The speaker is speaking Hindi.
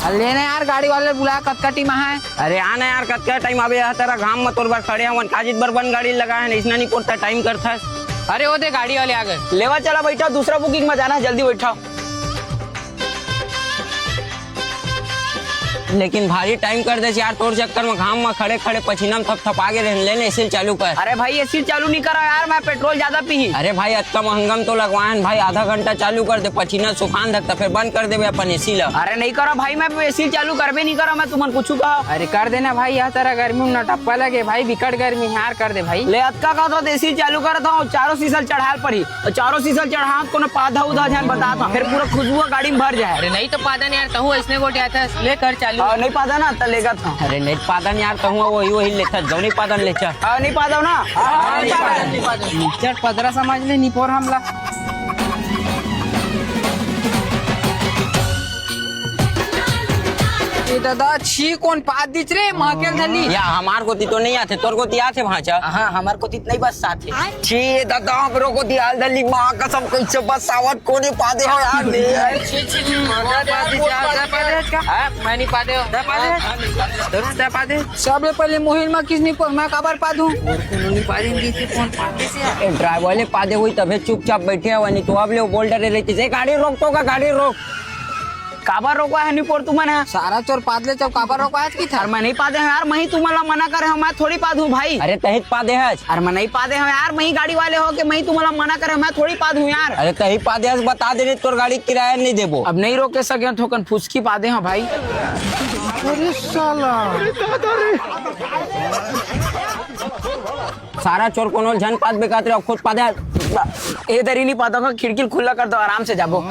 लेने यार गाड़ी वाले बुलाया कतका टीम है। अरे आना यार कतका टाइम अबे तेरा घाम में तोर बार खड़े हवन काजित बर बन गाड़ी लगा है इसना नहीं कोता टाइम करता है। अरे वो दे गाड़ी वाले आ गए। लेवा चला बैठा दूसरा बुकिंग में जाना है जल्दी बैठा। लेकिन भारी टाइम कर दे यार तोर चक्कर में घाम में खड़े खड़े पसीना में थप आगे लेने एसी चालू कर। अरे भाई एसी चालू नहीं करा यार, मैं पेट्रोल ज्यादा पी। अरे भाई अतका महंगम तो लगवाए भाई, आधा घंटा चालू कर दे पसीना सुखान धकता फिर बंद कर दे अपन एसी ला। अरे नहीं करा भाई, मैं एसी चालू करबे नहीं करा, मैं तुमन कुछ कहा। अरे कर देना भाई, यह तरह गर्मी में नटप्पा लगे भाई, विकट गर्मी यार कर दे भाई। ले अतका का तो एसी चालू कर था चारों सीसल चढ़ाल पड़ी और चारों सीसल चढ़ा को पाधा उधा ध्यान बता फिर पूरा खुशबू गाड़ी में भर जाए। अरे नहीं तो पादन यार कहूँ इसने गोटे आता है लेकर चालू। नहीं पादा ना त लेगा था। अरे नहीं पादन यार कहूँ वही लेता जो नहीं पादन ले चल। नहीं पादा ना चल 15 समझ ले निपोर हमला। दादा छी कौन पाद दिच रे महकेल धली या हमार को तो नहीं आते तोर को आते भाचा। हाँ हमार को नहीं बस साथे छी दादा हमरो को आल धली मां कसम कैसे बस सावत कोनी पादे हो यार ले छी छी मैं नहीं पादे सबले पहले मोहिल में किसनी पर मैं काबर पादू नहीं पादे किसी कौन पादे से ड्राइवर वाले पादे हुई तबे चुपचाप बैठे हो नहीं तो अब ले बोल डरे रहती है गाड़ी रोक तो का गाड़ी रोक काबर रोका है निपोर तुम्हारा सारा चोर पादले चल काबर रोका है की थार मैं नहीं पादे यार, मैं तुम्हारा मना करे हूं, मैं थोड़ी पादू भाई। अरे तहित पादे है अरे मैं नहीं पादे हूं यार, मैं गाड़ी वाले हो के मैं तुम्हारा मना करे मैं थोड़ी पादू यार। अरे तही पादे है बता दे तोर गाड़ी किराया नहीं देबो। अब नहीं रोके सके थोकन फुसकी पादे हैं भाई। अरे साला सारा चोर कोनो झन पाद बेकात रे खुद पादे इधर ही नहीं पाता, खिड़की खुला कर दो आराम से जाबो।